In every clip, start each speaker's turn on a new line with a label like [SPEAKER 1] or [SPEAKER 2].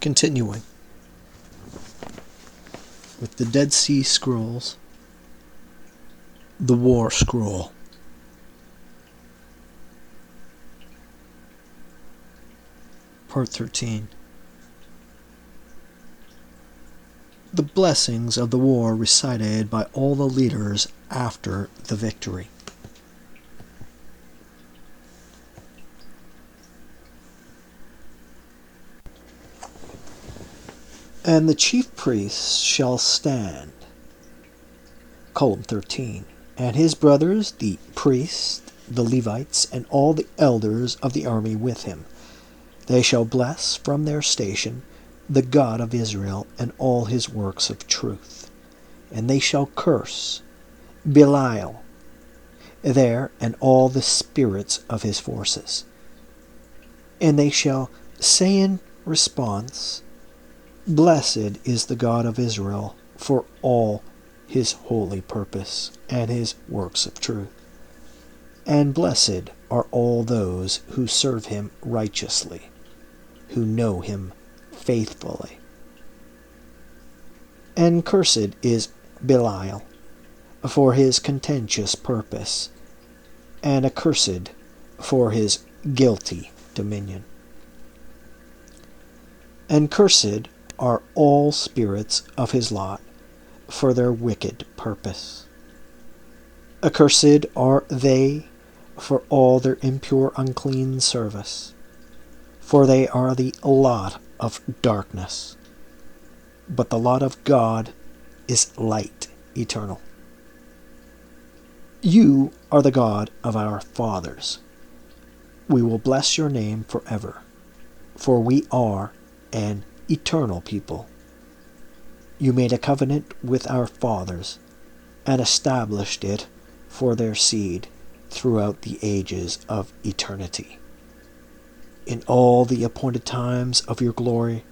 [SPEAKER 1] Continuing with the Dead Sea Scrolls, the War Scroll. Part 13. The blessings of the war recited by all the leaders after the victory. And the chief priests shall stand, 13, and his brothers, the priests, the Levites, and all the elders of the army with him. They shall bless from their station the God of Israel and all his works of truth. And they shall curse Belial there and all the spirits of his forces. And they shall say in response, Blessed is the God of Israel for all his holy purpose and his works of truth. And blessed are all those who serve him righteously, who know him faithfully. And cursed is Belial for his contentious purpose, and accursed for his guilty dominion. And cursed are all spirits of his lot for their wicked purpose. Accursed are they for all their impure unclean service, for they are the lot of darkness. But the lot of God is light eternal. You are the God of our fathers. We will bless your name forever, for we are an eternal people. You made a covenant with our fathers and established it for their seed throughout the ages of eternity. In all the appointed times of your glory,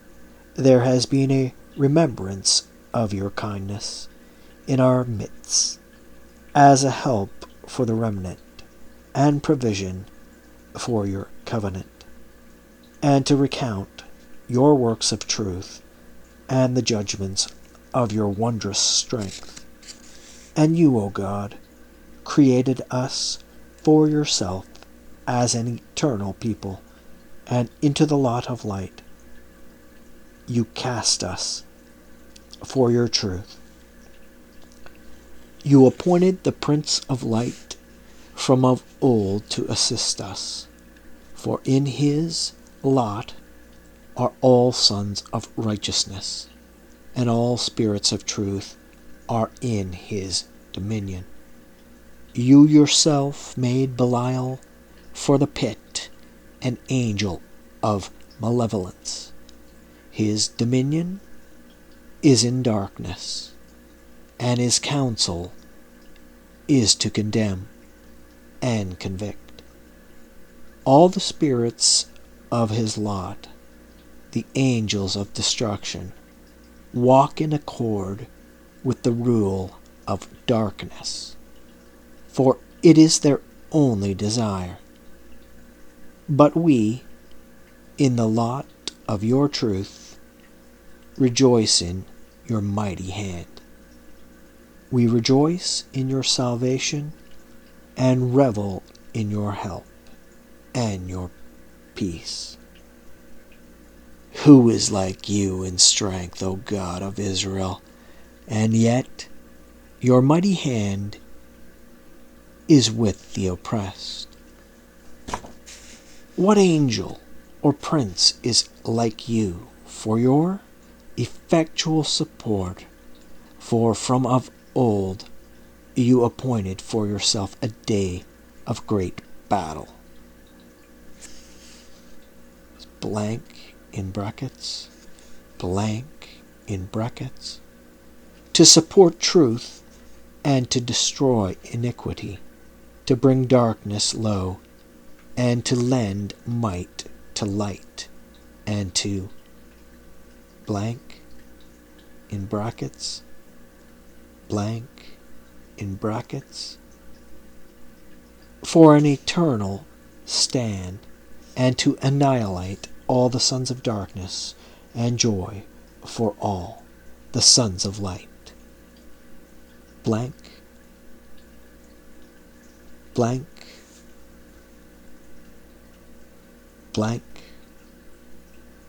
[SPEAKER 1] there has been a remembrance of your kindness in our midst, as a help for the remnant and provision for your covenant, and to recount your works of truth and the judgments of your wondrous strength. And you, O God, created us for yourself as an eternal people, and into the lot of light you cast us for your truth. You appointed the Prince of Light from of old to assist us, for in his lot are all sons of righteousness, and all spirits of truth are in his dominion. You yourself made Belial for the pit an angel of malevolence. His dominion is in darkness, and his counsel is to condemn and convict. All the spirits of his lot, the angels of destruction, walk in accord with the rule of darkness, for it is their only desire. But we, in the lot of your truth, rejoice in your mighty hand. We rejoice in your salvation and revel in your help and your peace. Who is like you in strength, O God of Israel? And yet your mighty hand is with the oppressed. What angel or prince is like you for your effectual support? For from of old you appointed for yourself a day of great battle. Blank in brackets, blank in brackets, to support truth and to destroy iniquity, to bring darkness low, and to lend might to light, and to blank in brackets, blank in brackets, for an eternal stand, and to annihilate all the sons of darkness, and joy for all the sons of light. Blank, blank, blank.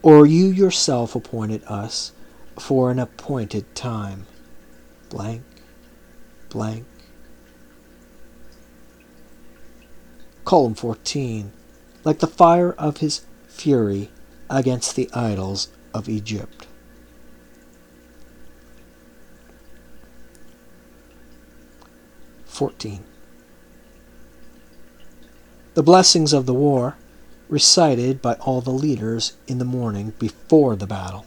[SPEAKER 1] Or you yourself appointed us for an appointed time. Blank, blank. Column 14. Like the fire of his fury against the idols of Egypt. (14) The blessings of the war, recited by all the leaders in the morning before the battle.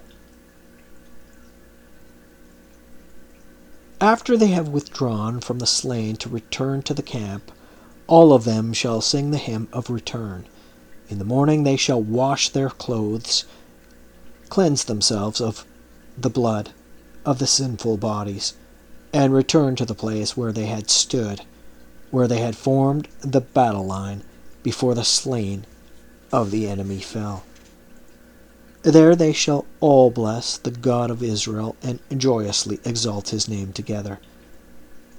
[SPEAKER 1] After they have withdrawn from the slain to return to the camp, all of them shall sing the hymn of return. In the morning they shall wash their clothes, cleanse themselves of the blood of the sinful bodies, and return to the place where they had stood, where they had formed the battle line before the slain of the enemy fell. There they shall all bless the God of Israel and joyously exalt his name together.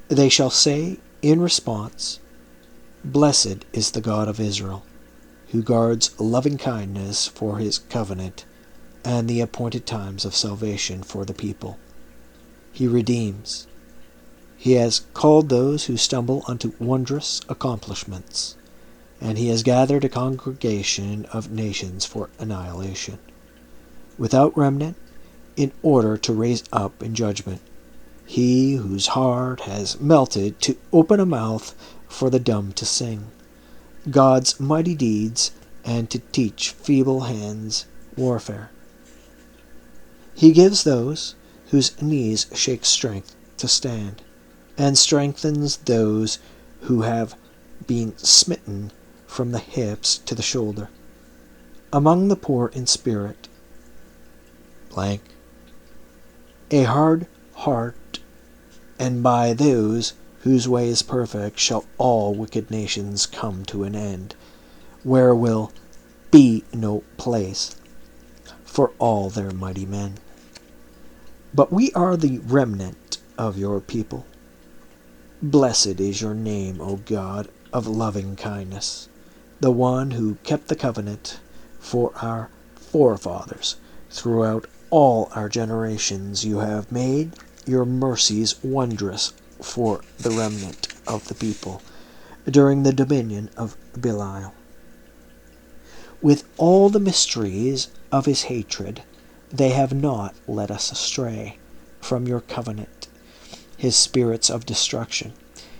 [SPEAKER 1] They shall say in response, "Blessed is the God of Israel, who guards loving kindness for his covenant and the appointed times of salvation for the people. He redeems. He has called those who stumble unto wondrous accomplishments, and he has gathered a congregation of nations for annihilation, without remnant, in order to raise up in judgment he whose heart has melted to open a mouth for the dumb to sing God's mighty deeds and to teach feeble hands warfare. He gives those whose knees shake strength to stand, and strengthens those who have been smitten from the hips to the shoulder. Among the poor in spirit, blank, a hard heart, and by those whose way is perfect shall all wicked nations come to an end, where will be no place for all their mighty men. But we are the remnant of your people. Blessed is your name, O God of loving kindness, the one who kept the covenant for our forefathers. Throughout all our generations you have made your mercies wondrous for the remnant of the people during the dominion of Belial. With all the mysteries of his hatred, they have not led us astray from your covenant. His spirits of destruction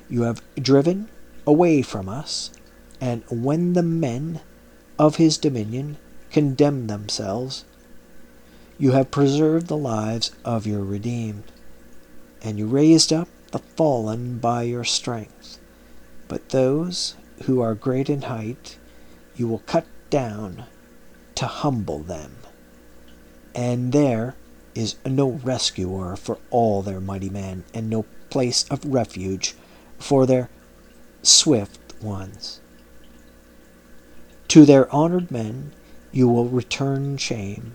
[SPEAKER 1] you have driven away from us, and when the men of his dominion condemn themselves, you have preserved the lives of your redeemed, and you raised up the fallen by your strength. But those who are great in height you will cut down to humble them, and there is no rescuer for all their mighty men, and no place of refuge for their swift ones. To their honored men you will return shame,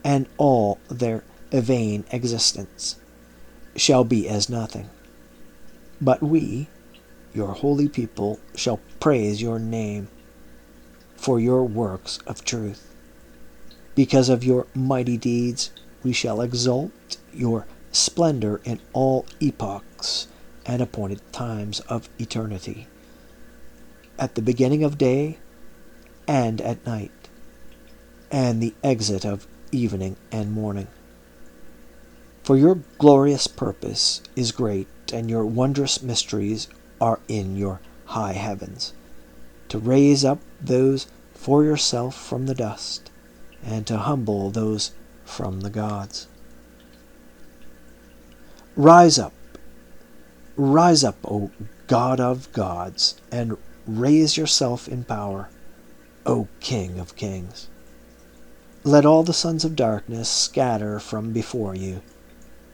[SPEAKER 1] and all their vain existence shall be as nothing. But we, your holy people, shall praise your name for your works of truth. Because of your mighty deeds, we shall exalt your splendor in all epochs and appointed times of eternity, at the beginning of day and at night, and the exit of evening and morning. For your glorious purpose is great, and your wondrous mysteries are in your high heavens, to raise up those for yourself from the dust, and to humble those from the gods. Rise up, O God of gods, and raise yourself in power, O King of kings. Let all the sons of darkness scatter from before you.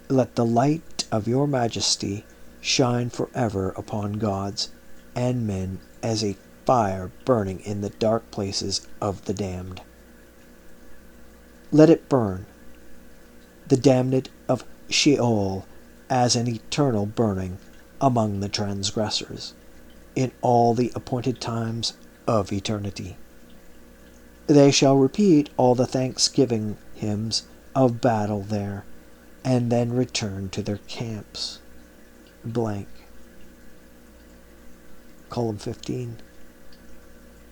[SPEAKER 1] Let the light of your majesty shine forever upon gods and men as a fire burning in the dark places of the damned. Let it burn, the damned of Sheol, as an eternal burning among the transgressors, in all the appointed times of eternity. They shall repeat all the thanksgiving hymns of battle there, and then return to their camps. Blank. Column 15.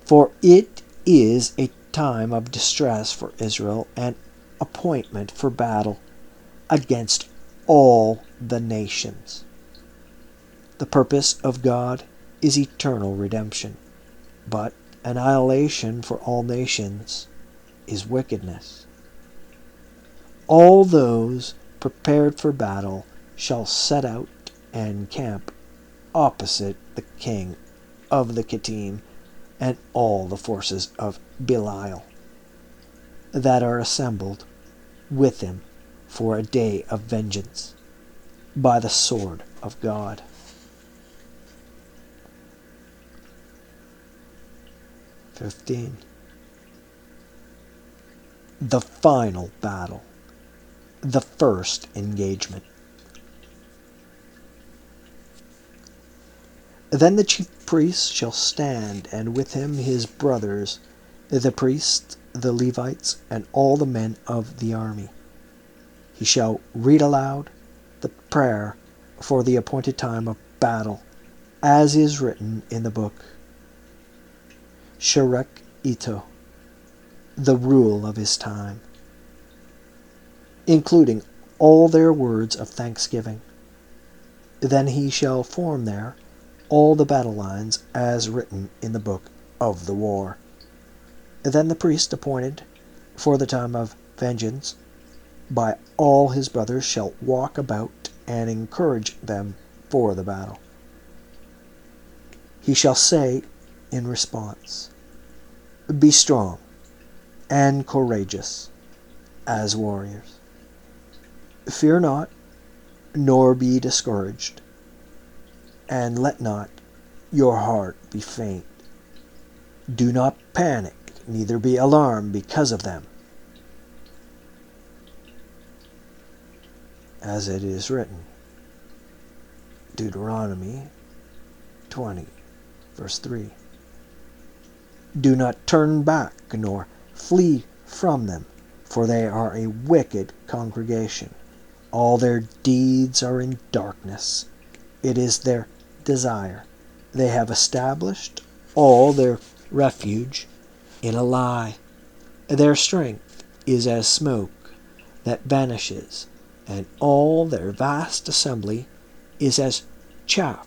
[SPEAKER 1] For it is a time of distress for Israel, and appointment for battle against all the nations. The purpose of God is eternal redemption, but annihilation for all nations is wickedness. All those prepared for battle shall set out and camp opposite the king of the Kittim and all the forces of Belial that are assembled with him for a day of vengeance by the sword of God. (15) The final battle, the first engagement. Then the chief priest shall stand, and with him his brothers, the priests, the Levites, and all the men of the army. He shall read aloud the prayer for the appointed time of battle, as is written in the book. Sherech Ito, the rule of his time, including all their words of thanksgiving. Then he shall form there all the battle lines as written in the book of the war. Then the priest appointed for the time of vengeance by all his brothers shall walk about and encourage them for the battle. He shall say in response, "Be strong and courageous as warriors. Fear not, nor be discouraged, and let not your heart be faint. Do not panic, neither be alarmed because of them. As it is written, Deuteronomy 20, verse 3. Do not turn back, nor flee from them, for they are a wicked congregation. All their deeds are in darkness. It is their desire. They have established all their refuge in a lie. Their strength is as smoke that vanishes, and all their vast assembly is as chaff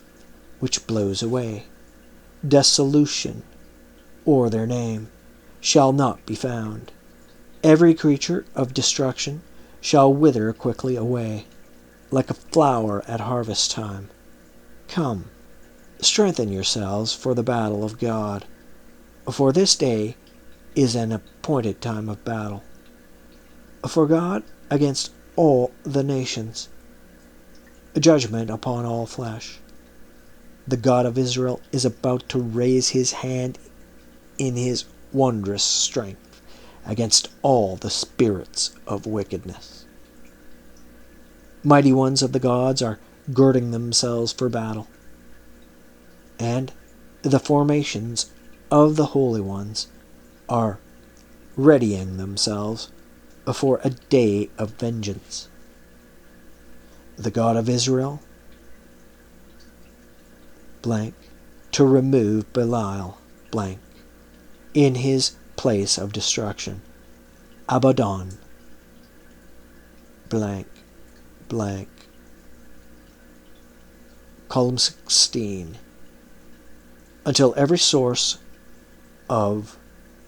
[SPEAKER 1] which blows away. Dissolution, or their name, shall not be found. Every creature of destruction shall wither quickly away, like a flower at harvest time. Come, strengthen yourselves for the battle of God, for this day is an appointed time of battle. For God against all the nations, judgment upon all flesh. The God of Israel is about to raise his hand in his wondrous strength against all the spirits of wickedness. Mighty ones of the gods are girding themselves for battle, and the formations of the holy ones are readying themselves for a day of vengeance. The God of Israel, blank, to remove Belial, blank, in his place of destruction, Abaddon, blank, blank. Column 16. Until every source of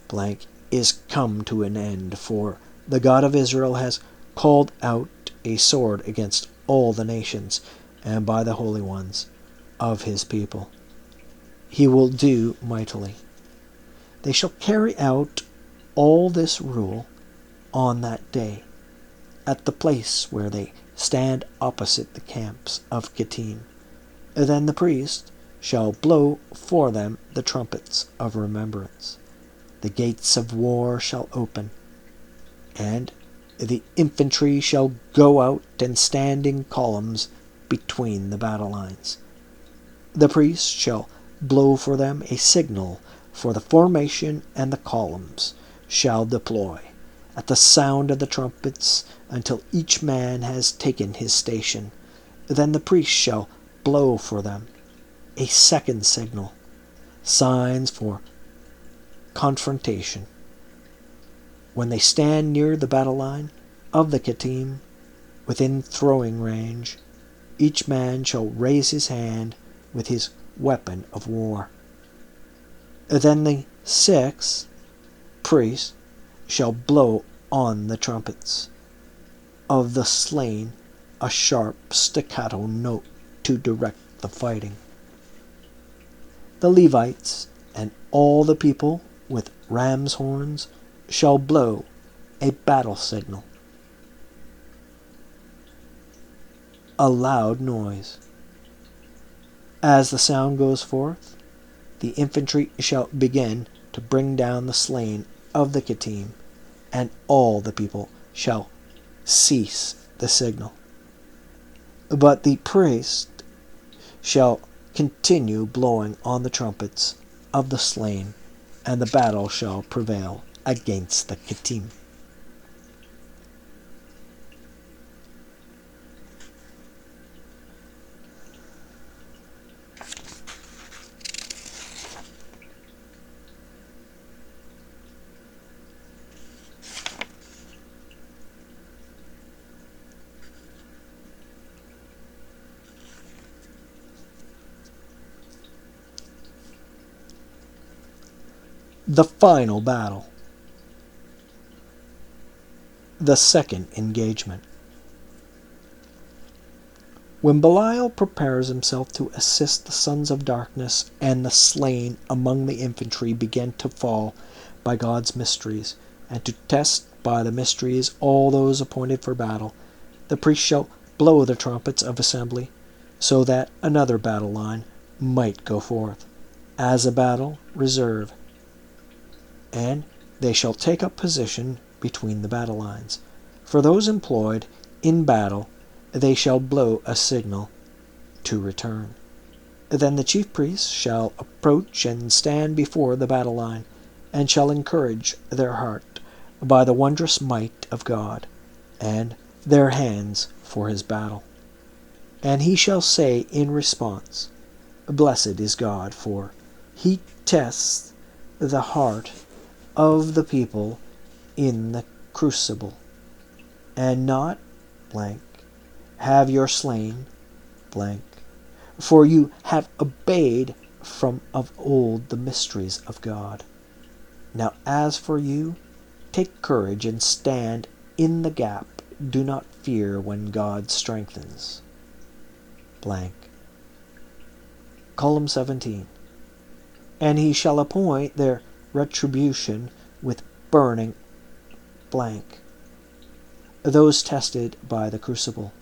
[SPEAKER 1] blank is come to an end, for the God of Israel has called out a sword against all the nations, and by the holy ones of his people. He will do mightily. They shall carry out all this rule on that day, at the place where they stand opposite the camps of Kittim. Then the priest shall blow for them the trumpets of remembrance. The gates of war shall open, and The infantry shall go out and stand in columns between the battle lines. The priest shall blow for them a signal for the formation, and the columns shall deploy at the sound of the trumpets until each man has taken his station. Then the priest shall blow for them a second signal, signs for confrontation. When they stand near the battle line of the Kittim, within throwing range, each man shall raise his hand with his weapon of war. Then the sixth priest shall blow on the trumpets of the slain a sharp staccato note to direct the fighting. The Levites and all the people with ram's horns shall blow a battle signal, a loud noise. As the sound goes forth, the infantry shall begin to bring down the slain of the Kittim, and all the people shall cease the signal. But the priest shall continue blowing on the trumpets of the slain, and the battle shall prevail against the Kittim. The final battle. The second engagement. When Belial prepares himself to assist the sons of darkness, and the slain among the infantry begin to fall by God's mysteries, and to test by the mysteries all those appointed for battle, the priest shall blow the trumpets of assembly, so that another battle line might go forth, as a battle reserve, and they shall take up position between the battle lines. For those employed in battle, they shall blow a signal to return. Then the chief priests shall approach and stand before the battle line, and shall encourage their heart by the wondrous might of God, and their hands for his battle. And he shall say in response, Blessed is God, for he tests the heart of the people in the crucible, and not blank have your slain blank, for you have obeyed from of old the mysteries of God. Now as for you, take courage and stand in the gap. Do not fear when God strengthens blank. Column 17. And he shall appoint their retribution with burning blank, those tested by the crucible.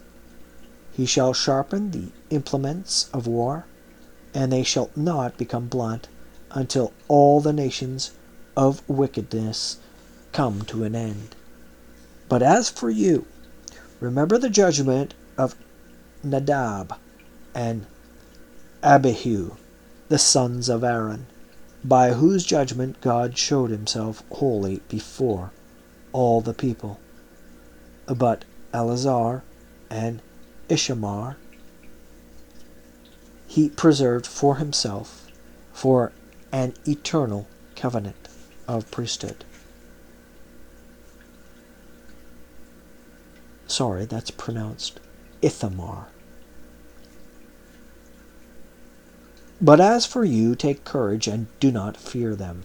[SPEAKER 1] He shall sharpen the implements of war, and they shall not become blunt until all the nations of wickedness come to an end. But as for you, remember the judgment of Nadab and Abihu, the sons of Aaron, by whose judgment God showed himself holy before all the people. But Eleazar and Ishamar he preserved for himself for an eternal covenant of priesthood. Sorry, that's pronounced Ithamar. But as for you, take courage and do not fear them.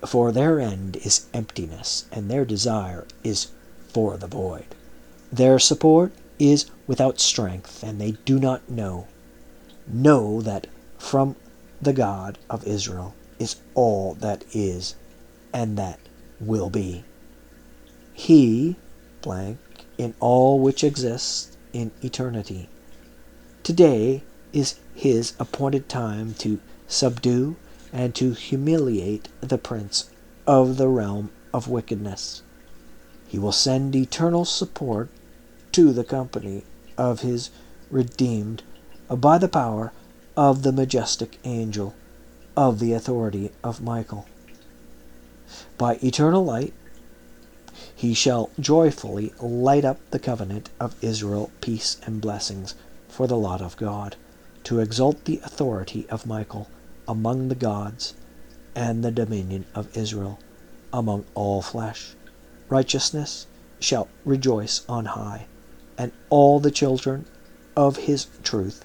[SPEAKER 1] For their end is emptiness, and their desire is for the void. Their support is without strength, and they do not know. Know that from the God of Israel is all that is, and that will be. He, blank, in all which exists in eternity. Today is his appointed time to subdue and to humiliate the prince of the realm of wickedness. He will send eternal support to the company of his redeemed by the power of the majestic angel of the authority of Michael. By eternal light he shall joyfully light up the covenant of Israel, peace and blessings for the lot of God, to exalt the authority of Michael among the gods, and the dominion of Israel among all flesh. Righteousness shall rejoice on high, and all the children of his truth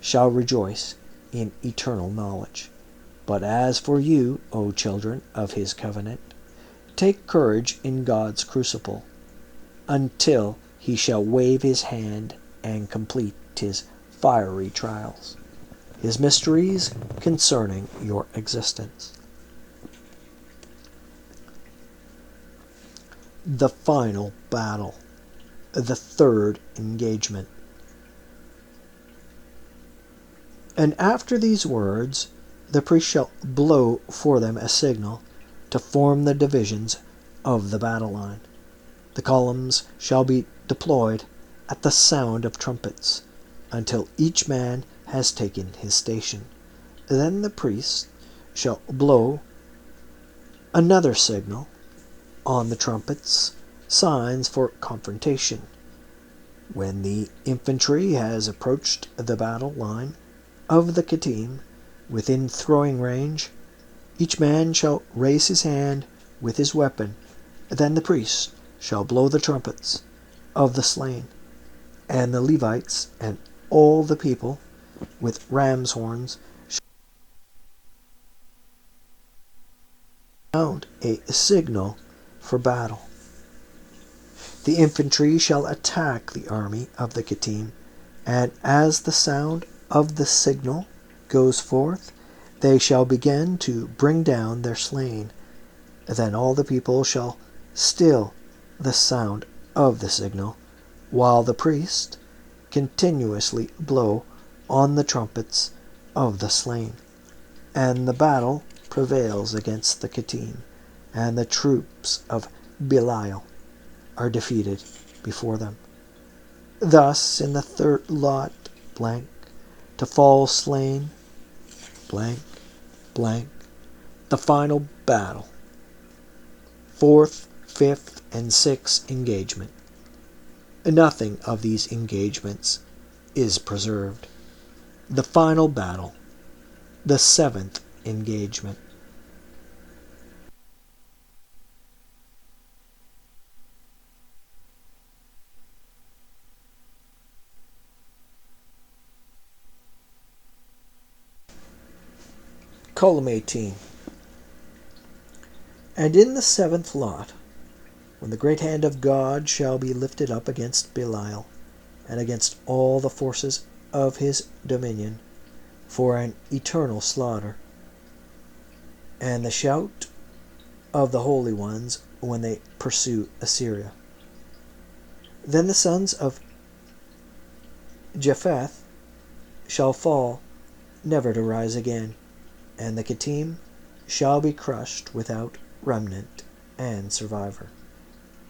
[SPEAKER 1] shall rejoice in eternal knowledge. But as for you, O children of his covenant, take courage in God's crucible, until he shall wave his hand and complete his fiery trials, his mysteries concerning your existence. The final battle, the third engagement. And after these words, the priest shall blow for them a signal to form the divisions of the battle line. The columns shall be deployed at the sound of trumpets, until each man has taken his station. Then the priest shall blow another signal on the trumpets, signs for confrontation. When the infantry has approached the battle line of the Kittim within throwing range, each man shall raise his hand with his weapon. Then the priest shall blow the trumpets of the slain, and the Levites and all the people with ram's horns shall sound a signal for battle. The infantry shall attack the army of the Kittim, and as the sound of the signal goes forth, they shall begin to bring down their slain. Then all the people shall still the sound of the signal, while the priest continuously blow on the trumpets of the slain. And the battle prevails against the Kittim, and the troops of Belial are defeated before them. Thus in the third lot, blank, to fall slain, blank, blank, the final battle, fourth, fifth, and sixth engagement. Nothing of these engagements is preserved. The final battle, the seventh engagement. Column 18. And in the seventh lot, when the great hand of God shall be lifted up against Belial, and against all the forces of his dominion, for an eternal slaughter, and the shout of the holy ones when they pursue Assyria. Then the sons of Japheth shall fall, never to rise again, and the Kittim shall be crushed without remnant and survivor.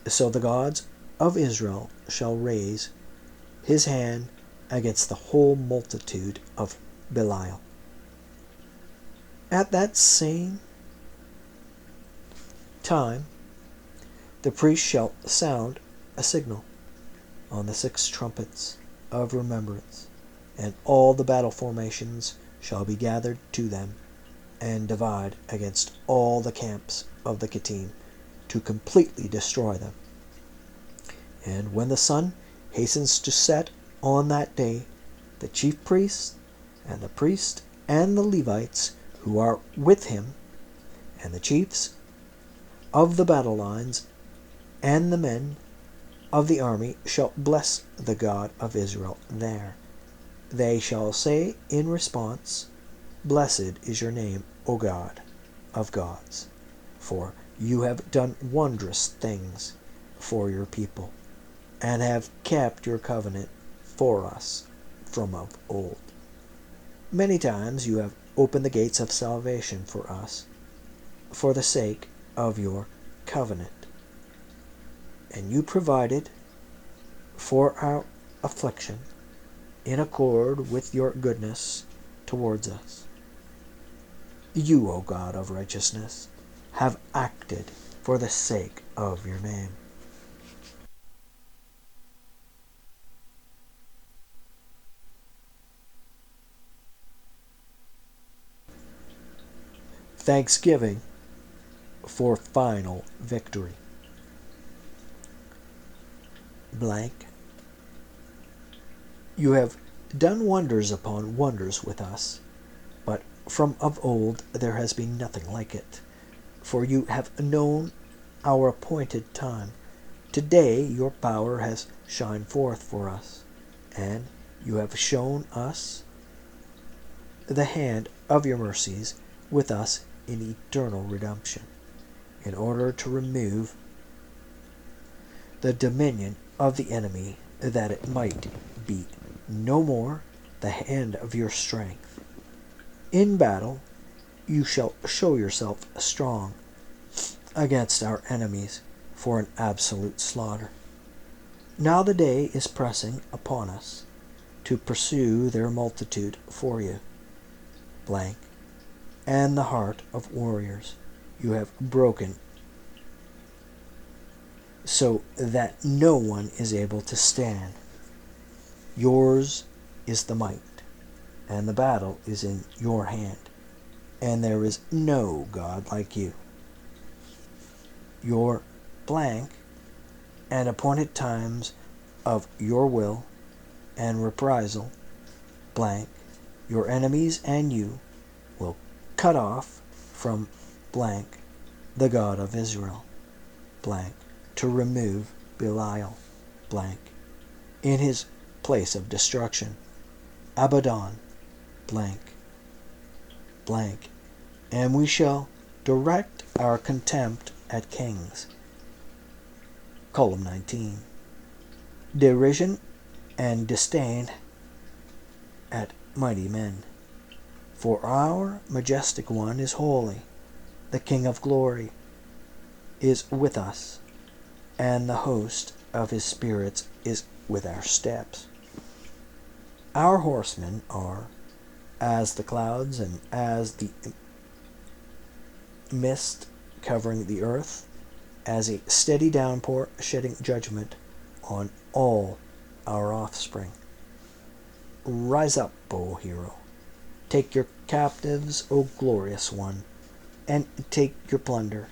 [SPEAKER 1] So the gods of Israel shall raise his hand against the whole multitude of Belial. At that same time, the priest shall sound a signal on the 6 trumpets of remembrance, and all the battle formations shall be gathered to them, and divide against all the camps of the Kittim, to completely destroy them. And when the sun hastens to set on that day, the chief priest and the Levites who are with him, and the chiefs of the battle lines, and the men of the army shall bless the God of Israel there. They shall say in response, Blessed is your name, O God of gods, for you have done wondrous things for your people, and have kept your covenant for us from of old. Many times you have opened the gates of salvation for us, for the sake of your covenant. and you provided for our affliction in accord with your goodness towards us. You, O God of righteousness, have acted for the sake of your name. Thanksgiving for final victory. Blank. You have done wonders upon wonders with us, but from of old there has been nothing like it. For you have known our appointed time. Today your power has shined forth for us, and you have shown us the hand of your mercies with us in eternal redemption, in order to remove the dominion of the enemy, that it might be no more the hand of your strength. In battle you shall show yourself strong against our enemies for an absolute slaughter. Now the day is pressing upon us to pursue their multitude for you. Blank. And the heart of warriors you have broken, so that no one is able to stand. Yours is the might, and the battle is in your hand, and there is no God like you. Your blank and appointed times of your will and reprisal, blank, your enemies and you will cut off from blank the God of Israel, blank, to remove Belial, blank, in his place of destruction, Abaddon, blank, blank, and we shall direct our contempt at kings. Column 19. Derision and disdain at mighty men. For our majestic one is holy, the King of glory is with us, and the host of his spirits is with our steps. Our horsemen are as the clouds and as the mist covering the earth, as a steady downpour shedding judgment on all our offspring. Rise up, O hero. Take your captives, O glorious one, and take your plunder,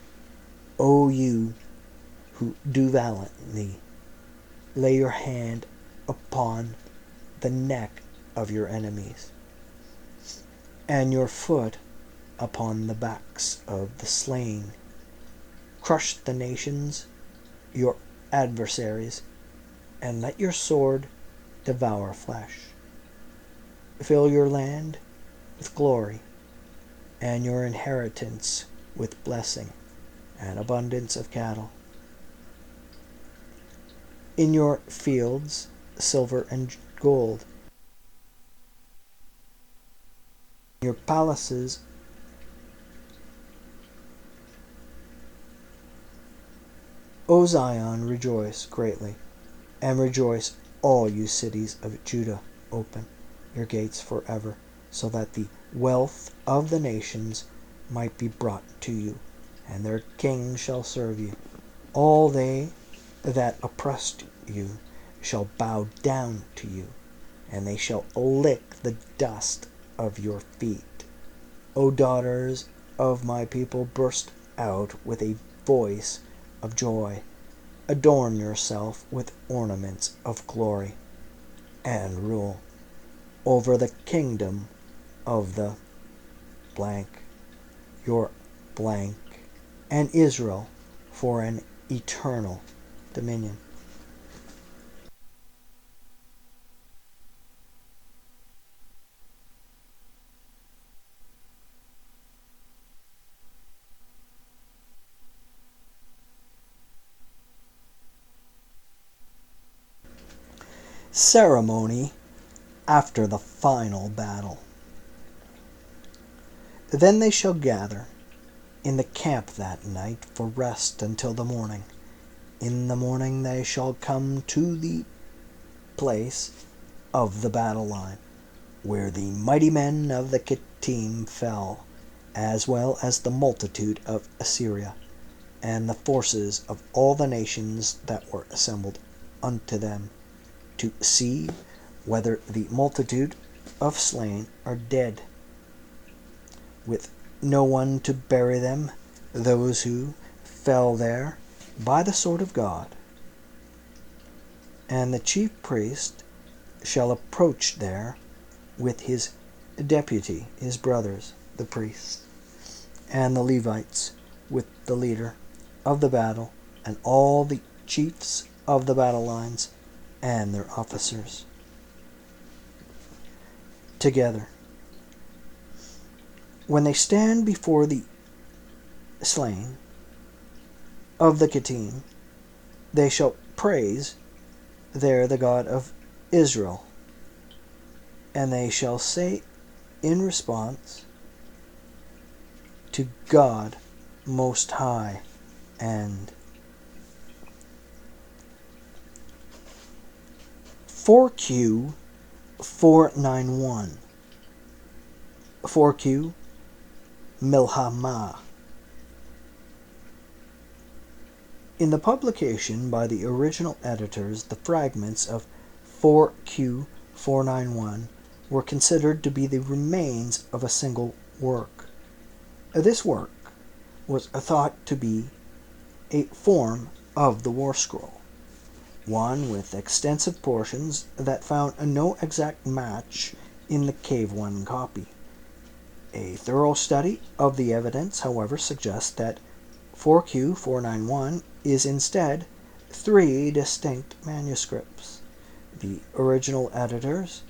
[SPEAKER 1] O you who do valiantly. Lay your hand upon the neck of your enemies, and your foot upon the backs of the slain. Crush the nations, your adversaries, and let your sword devour flesh. Fill your land with glory, and your inheritance with blessing and abundance of cattle. In your fields, silver and gold. Your palaces, O Zion, rejoice greatly, and rejoice all you cities of Judah. Open your gates forever, so that the wealth of the nations might be brought to you, and their king shall serve you. All they that oppressed you shall bow down to you, and they shall lick the dust of your feet. O daughters of my people, burst out with a voice of joy. Adorn yourself with ornaments of glory, and rule over the kingdom of the blank, your blank, and Israel for an eternal dominion. Ceremony after the final battle. Then they shall gather in the camp that night for rest until the morning.
[SPEAKER 2] In the morning they shall come to the place of the battle line, where the mighty men of the Kittim fell, as well as the multitude of Assyria, and the forces of all the nations that were assembled unto them, to see whether the multitude of slain are dead, with no one to bury them, those who fell there by the sword of God. And the chief priest shall approach there with his deputy, his brothers, the priests, and the Levites, with the leader of the battle, and all the chiefs of the battle lines, and their officers, together. When they stand before the slain of the Kittim, they shall praise there the God of Israel, and they shall say in response, to God Most High, and 4Q 491. 4Q Milhama. In the publication by the original editors, the fragments of 4Q 491 were considered to be the remains of a single work. This work was thought to be a form of the War Scroll, one with extensive portions that found no exact match in the Cave 1 copy. A thorough study of the evidence, however, suggests that 4Q 491 is instead 3 distinct manuscripts. The original editors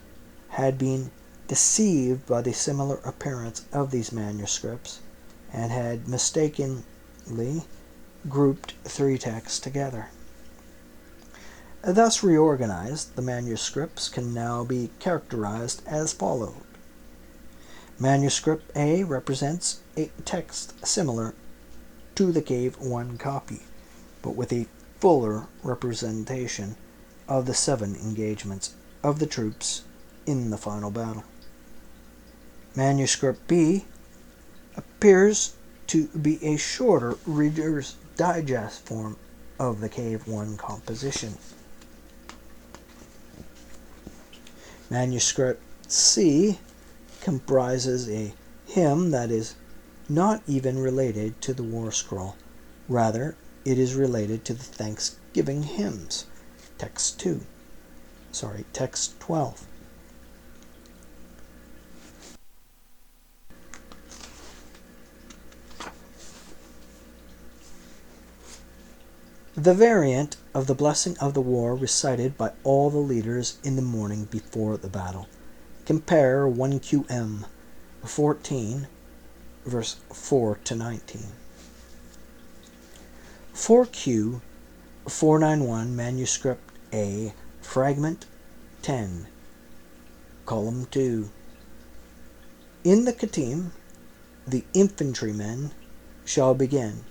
[SPEAKER 2] had been deceived by the similar appearance of these manuscripts and had mistakenly grouped 3 texts together. Thus reorganized, the manuscripts can now be characterized as follows. Manuscript A represents a text similar to the Cave 1 copy, but with a fuller representation of the 7 engagements of the troops in the final battle. Manuscript B appears to be a shorter Reader's Digest form of the Cave 1 composition. Manuscript C comprises a hymn that is not even related to the War Scroll. Rather, it is related to the Thanksgiving hymns, text 12. The variant of the blessing of the war recited by all the leaders in the morning before the battle. Compare 1QM 14, verse 4 to 19. 4Q 491, Manuscript A, Fragment 10, Column 2. In the Kittim, the infantrymen shall begin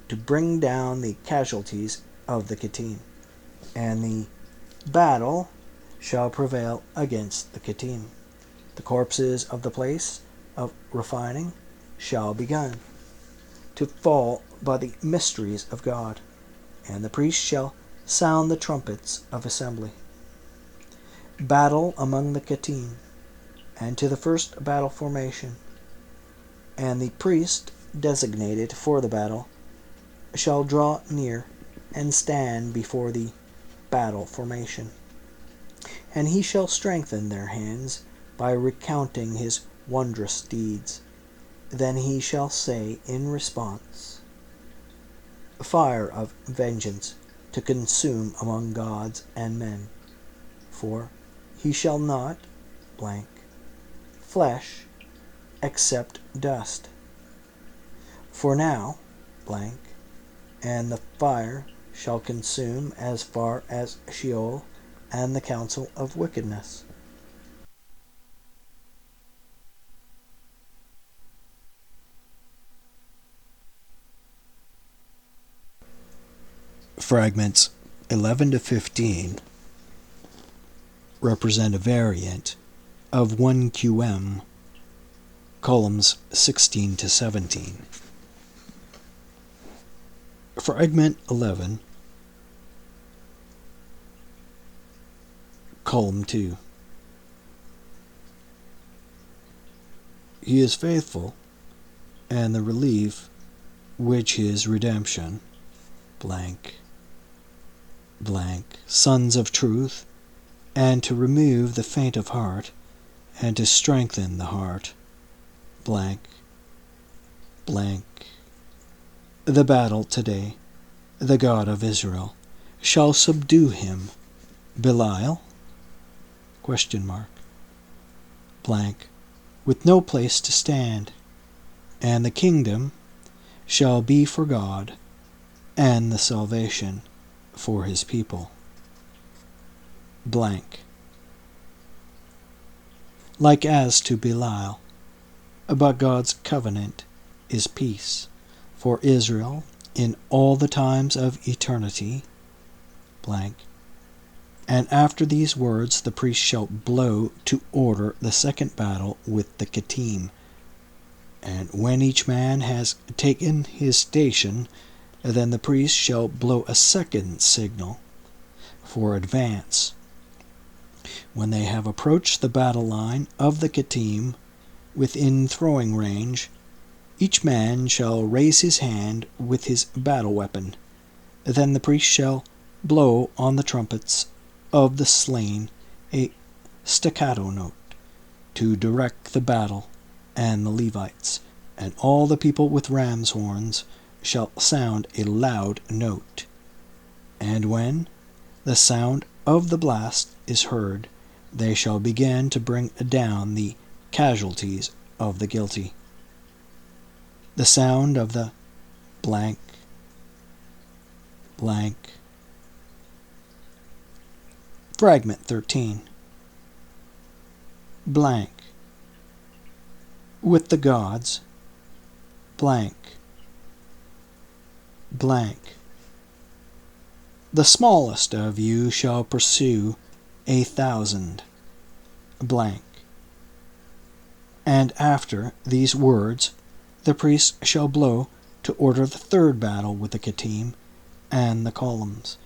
[SPEAKER 2] to bring down the casualties of the Kittim, and the battle shall prevail against the Kittim. The corpses of the place of refining shall begin to fall by the mysteries of God, and the priest shall sound the trumpets of assembly. Battle among the Kittim, and to the first battle formation, and the priest designated for the battle shall draw near and stand before the battle formation, and he shall strengthen their hands by recounting his wondrous deeds. Then he shall say in response, fire of vengeance to consume among gods and men, for he shall not blank flesh except dust. For now blank, and the fire shall consume as far as Sheol and the council of wickedness.
[SPEAKER 1] Fragments 11 to 15 represent a variant of 1QM, columns 16 to 17. Fragment 11, column 2. He is faithful, and the relief which his redemption, blank, blank, sons of truth, and to remove the faint of heart, and to strengthen the heart, blank, blank. The battle today, the God of Israel, shall subdue him, Belial, question mark, blank, with no place to stand, and the kingdom shall be for God, and the salvation for his people, blank. Like as to Belial, but God's covenant is peace for Israel in all the times of eternity, blank. And after these words the priest shall blow to order the second battle with the Kittim. And when each man has taken his station, then the priest shall blow a second signal for advance. When they have approached the battle line of the Kittim within throwing range, each man shall raise his hand with his battle weapon. Then the priest shall blow on the trumpets of the slain a staccato note to direct the battle, and the Levites and all the people with ram's horns shall sound a loud note. And when the sound of the blast is heard, they shall begin to bring down the casualties of the guilty. The sound of the blank, blank. Fragment 13, blank. With the gods, blank, blank. The smallest of you shall pursue 1,000, blank. And after these words, the priest shall blow to order the third battle with the Kittim, and the columns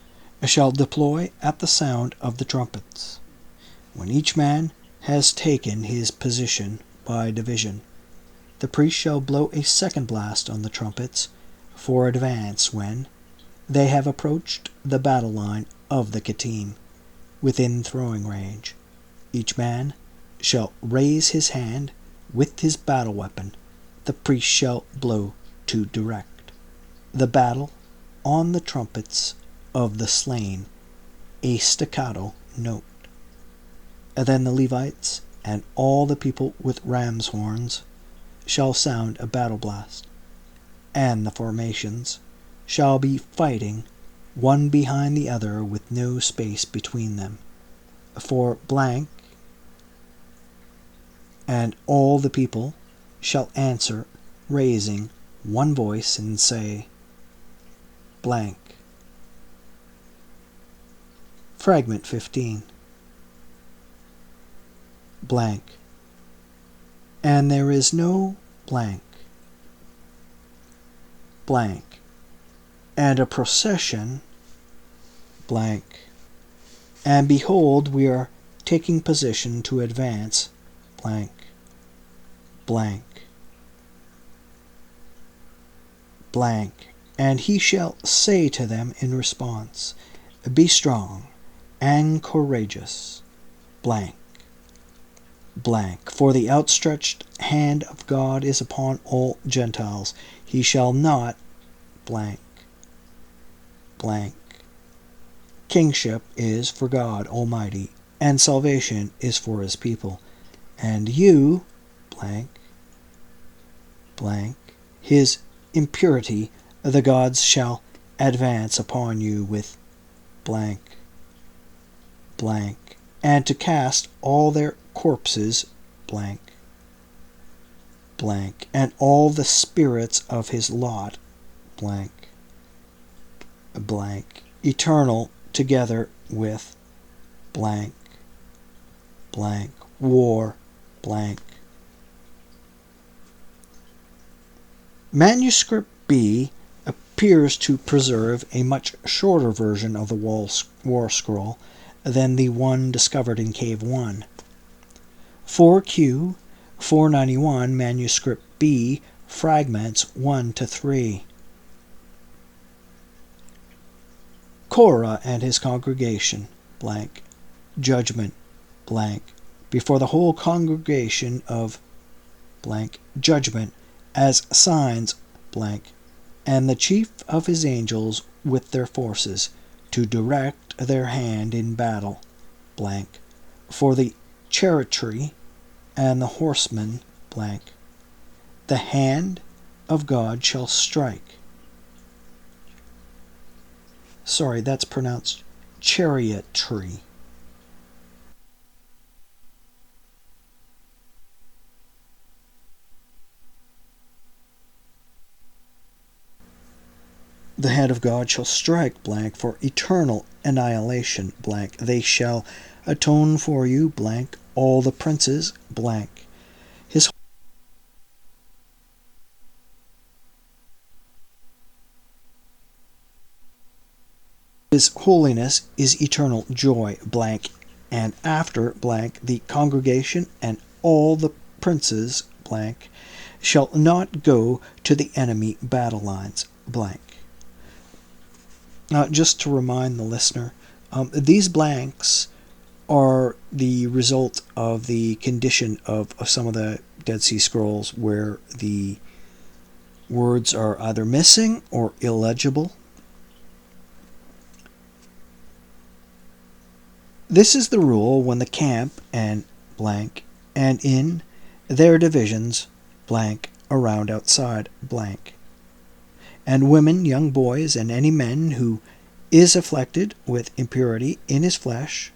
[SPEAKER 1] shall deploy at the sound of the trumpets. When each man has taken his position by division, the priest shall blow a second blast on the trumpets for advance when they have approached the battle line of the Kittim within throwing range. Each man shall raise his hand with his battle weapon. The priest shall blow to direct the battle on the trumpets of the slain a staccato note. And then the Levites and all the people with ram's horns shall sound a battle blast, and the formations shall be fighting one behind the other with no space between them. For blank, and all the people shall answer, raising one voice, and say, blank. Fragment 15, blank. And there is no blank, blank. And a procession, blank. And behold, we are taking position to advance, blank, blank, blank. And he shall say to them in response, be strong and courageous, blank, blank. For the outstretched hand of God is upon all Gentiles. He shall not, blank, blank. Kingship is for God Almighty, and salvation is for his people. And you, blank, blank, his impurity, the gods shall advance upon you with blank, blank, and to cast all their corpses, blank, blank, and all the spirits of his lot, blank, blank,
[SPEAKER 2] eternal together with blank, blank, war, blank. Manuscript B appears to preserve a much shorter version of the War Scroll than the one discovered in Cave 1. 4Q 491 Manuscript B fragments 1 to 3. Korah and his congregation, blank, judgment, blank, before the whole congregation of blank, judgment, as signs, blank, and the chief of his angels with their forces, to direct their hand in battle, blank, for the chariotry and the horsemen, blank. The hand of God shall strike. Sorry, that's pronounced chariotry. The hand of God shall strike, blank, for eternal annihilation, blank. They shall atone for you, blank, all the princes, blank. His holiness is eternal joy, blank, and after, blank, the congregation and all the princes, blank, shall not go to the enemy battle lines, blank. Just to remind the listener, these blanks are the result of the condition of some of the Dead Sea Scrolls where the words are either missing or illegible. This is the rule when the camp and blank and in their divisions blank around outside blank. And women, young boys, and any men who is afflicted with impurity in his flesh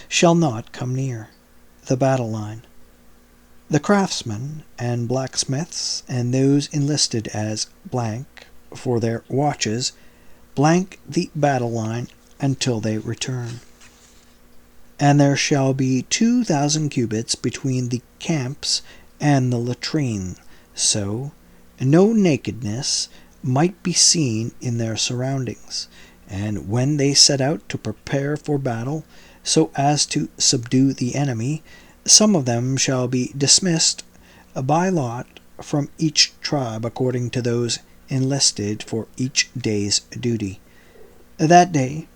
[SPEAKER 2] shall not come near the battle line. The craftsmen and blacksmiths and those enlisted as blank for their watches blank the battle line until they return. And there shall be 2,000 cubits between the camps and the latrine, so no nakedness might be seen in their surroundings. And when they set out to prepare for battle, so as to subdue the enemy, some of them shall be dismissed by lot from each tribe according to those enlisted for each day's duty. That day,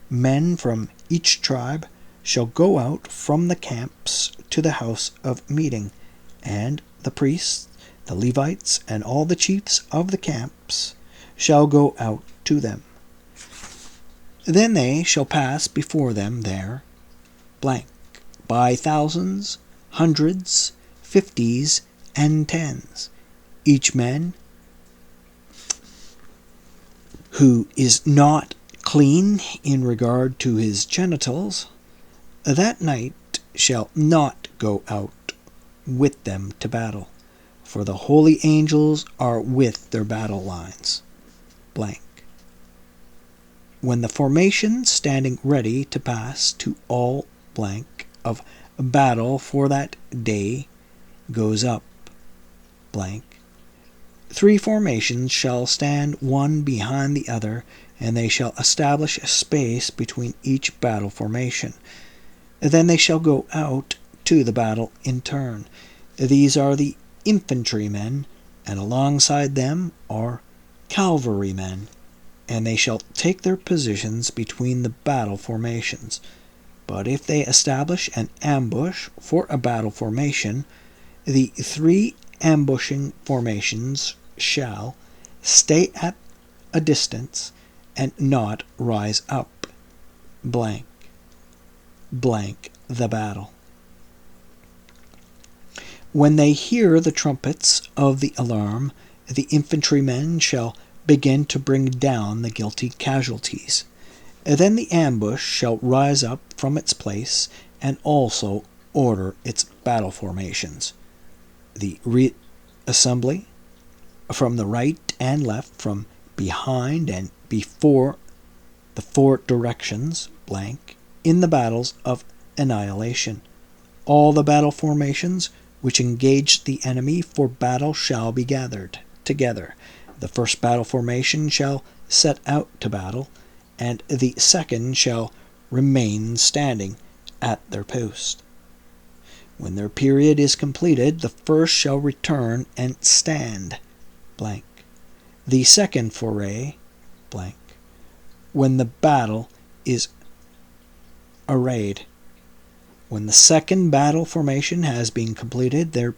[SPEAKER 2] men from each tribe shall go out from the camps to the house of meeting, and the priests, the Levites, and all the chiefs of the camps shall go out to them. Then they shall pass before them there, blank, by thousands, hundreds, fifties, and tens, each man who is not clean in regard to his genitals, that night shall not go out with them to battle, for the holy angels are with their battle lines, blank. When the formation standing ready to pass to all blank of battle for that day goes up, blank, 3 formations shall stand one behind the other, and they shall establish a space between each battle formation. Then they shall go out to the battle in turn. These are the infantrymen, and alongside them are cavalrymen, and they shall take their positions between the battle formations. But if they establish an ambush for a battle formation, the 3 ambushing formations shall stay at a distance and not rise up, blank, blank the battle. When they hear the trumpets of the alarm, the infantrymen shall begin to bring down the guilty casualties. Then the ambush shall rise up from its place and also order its battle formations. The reassembly from the right and left, from behind and before the four directions, blank, in the battles of annihilation. All the battle formations which engaged the enemy for battle shall be gathered together. The first battle formation shall set out to battle, and the second shall remain standing at their post. When their period is completed, the first shall return and stand, blank. The second foray, blank. When the battle is arrayed. When the second battle formation has been completed, their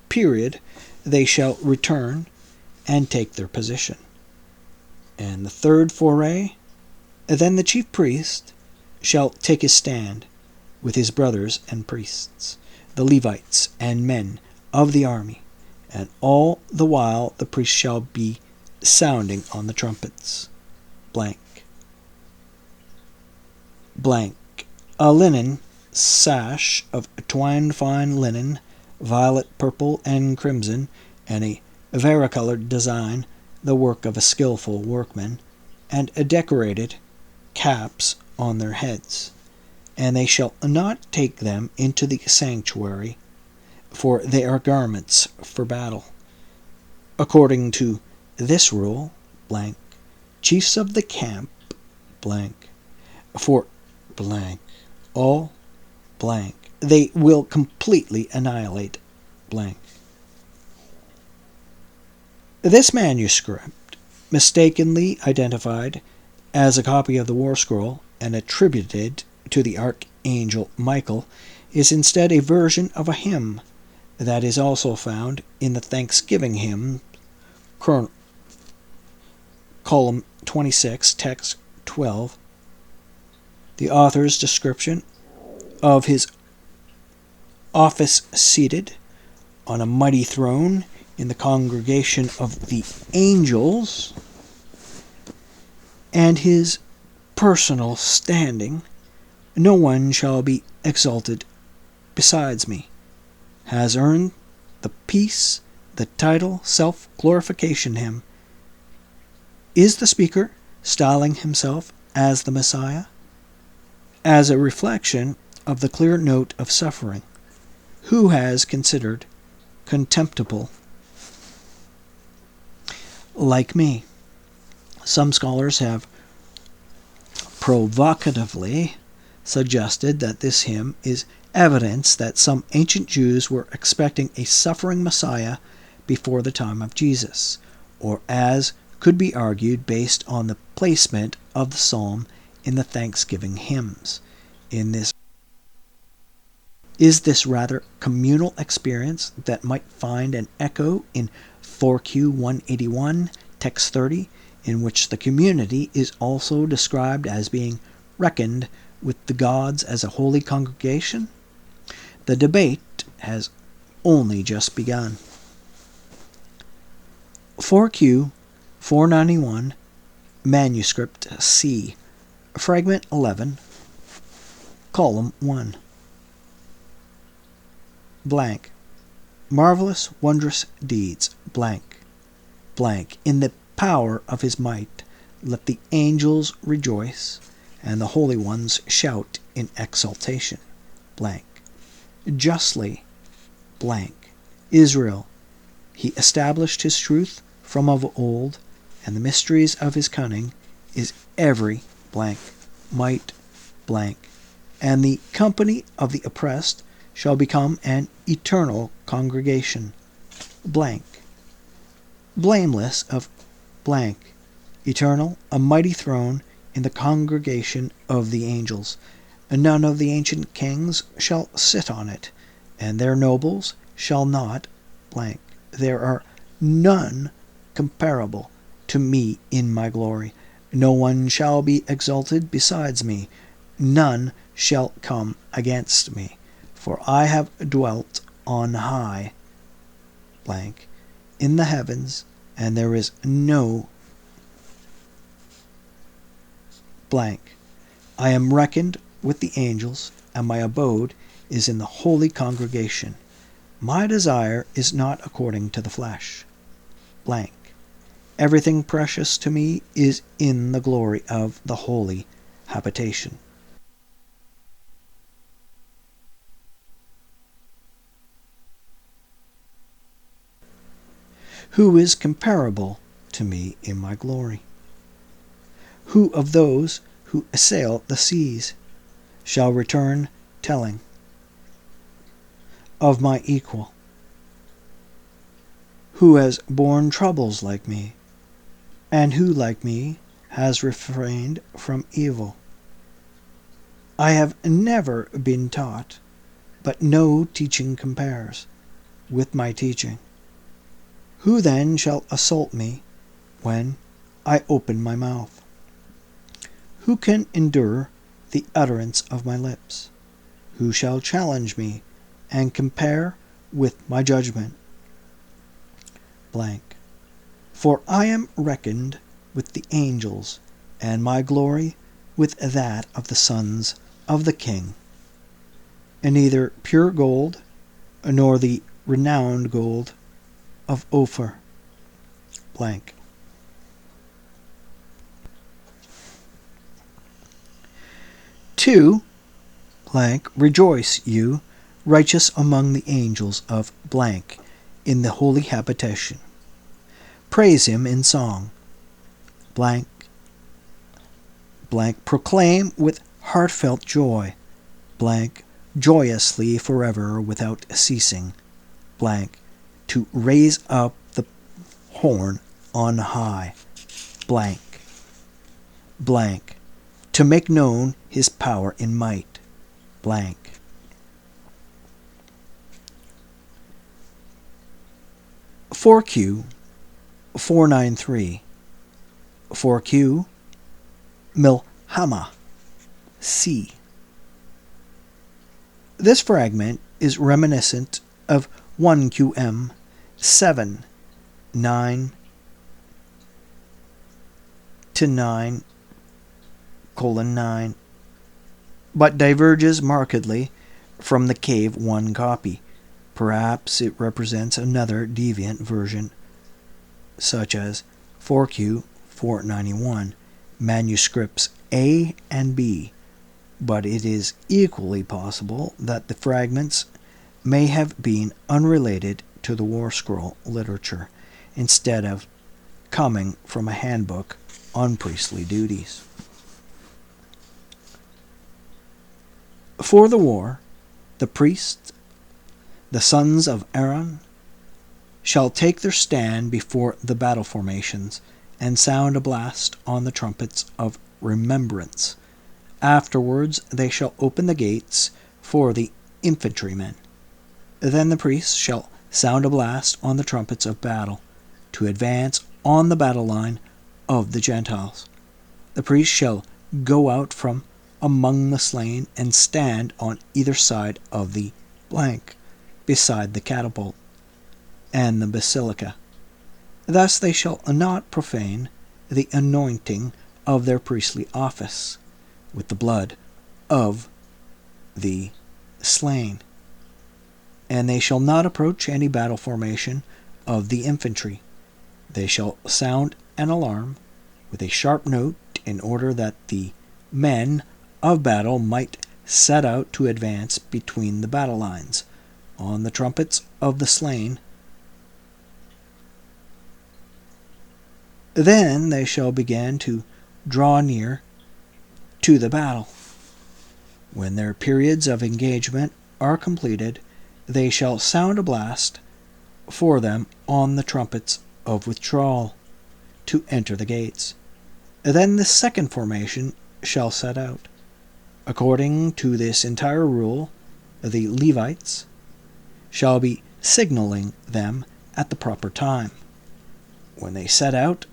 [SPEAKER 2] period, they shall return and take their position. And the third foray, then the chief priest shall take his stand with his brothers and priests, the Levites and men of the army, and all the while the priest shall be sounding on the trumpets, blank. Blank. A linen sash of twined fine linen, violet, purple, and crimson, and a varicolored design, the work of a skillful workman, and a decorated caps on their heads. And they shall not take them into the sanctuary, for they are garments for battle. According to this rule, blank, chiefs of the camp, blank, for blank, all blank, they will completely annihilate blank. This manuscript, mistakenly identified as a copy of the War Scroll and attributed to the Archangel Michael, is instead a version of a hymn that is also found in the Thanksgiving hymn, column 26, text 12. The author's description of his office seated on a mighty throne in the congregation of the angels, and his personal standing, no one shall be exalted besides me, has earned the peace, the title, self-glorification hymn. Is the speaker styling himself as the Messiah? As a reflection of the clear note of suffering, who has considered contemptible like me? Some scholars have provocatively suggested that this hymn is evidence that some ancient Jews were expecting a suffering Messiah before the time of Jesus, or as could be argued based on the placement of the psalm in the Thanksgiving hymns. Is this rather communal experience that might find an echo in 4Q 181, text 30, in which the community is also described as being reckoned with the gods as a holy congregation? The debate has only just begun. 4Q 491, Manuscript C, Fragment 11, Column 1. Blank. Marvelous, wondrous deeds, blank. Blank. In the power of his might, let the angels rejoice, and the holy ones shout in exultation, blank. Justly, blank. Israel, he established his truth from of old, and the mysteries of his cunning is every blank might, blank. And the company of the oppressed shall become an eternal congregation, blank. Blameless of blank, eternal, a mighty throne in the congregation of the angels. And none of the ancient kings shall sit on it, and their nobles shall not blank. There are none comparable to me in my glory. No one shall be exalted besides me. None shall come against me. For I have dwelt on high, blank, in the heavens, and there is no blank. I am reckoned with the angels, and my abode is in the holy congregation. My desire is not according to the flesh, blank. Everything precious to me is in the glory of the holy habitation. Who is comparable to me in my glory? Who of those who assail the seas shall return telling of my equal? Who has borne troubles like me, and who, like me, has refrained from evil? I have never been taught, but no teaching compares with my teaching. Who then shall assault me when I open my mouth? Who can endure the utterance of my lips? Who shall challenge me and compare with my judgment? Blank. For I am reckoned with the angels, and my glory with that of the sons of the King. And neither pure gold, nor the renowned gold of Ophir. Blank. Two, blank, rejoice you, righteous among the angels of blank, in the holy habitation. Praise him in song. Blank, blank, proclaim with heartfelt joy. Blank, joyously forever without ceasing. Blank, to raise up the horn on high. Blank, blank, to make known his power in might. Blank. (4Q) 493. 4Q Milhama C. This fragment is reminiscent of 1QM 7 9 to 9:9, but diverges markedly from the Cave 1 copy. Perhaps it represents another deviant version, such as 4Q 491, manuscripts A and B, but it is equally possible that the fragments may have been unrelated to the War Scroll literature, instead of coming from a handbook on priestly duties. For the war, the priests, the sons of Aaron, shall take their stand before the battle formations and sound a blast on the trumpets of remembrance. Afterwards they shall open the gates for the infantrymen. Then the priests shall sound a blast on the trumpets of battle, to advance on the battle line of the Gentiles. The priests shall go out from among the slain and stand on either side of the blank, beside the catapult and the basilica. Thus they shall not profane the anointing of their priestly office with the blood of the slain. And they shall not approach any battle formation of the infantry. They shall sound an alarm with a sharp note in order that the men of battle might set out to advance between the battle lines on the trumpets of the slain. Then they shall begin to draw near to the battle. When their periods of engagement are completed, they shall sound a blast for them on the trumpets of withdrawal to enter the gates. Then the second formation shall set out. According to this entire rule, the Levites shall be signaling them at the proper time. When they set out,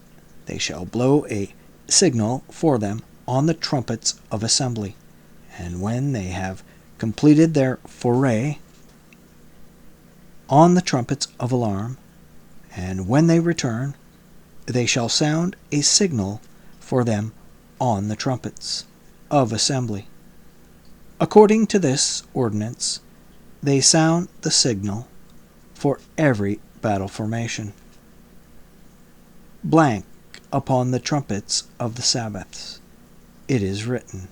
[SPEAKER 2] they shall blow a signal for them on the trumpets of assembly, and when they have completed their foray, on the trumpets of alarm, and when they return, they shall sound a signal for them on the trumpets of assembly. According to this ordinance, they sound the signal for every battle formation. blank upon the trumpets of the Sabbaths. It is written.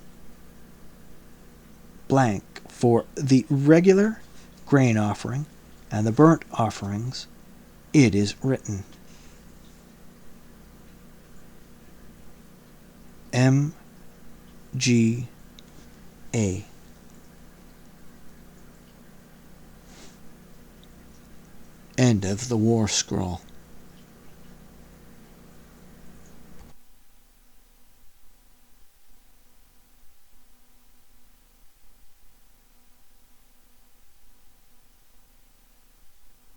[SPEAKER 2] Blank for the regular grain offering and the burnt offerings. It is written. M.G.A. End of the War Scroll.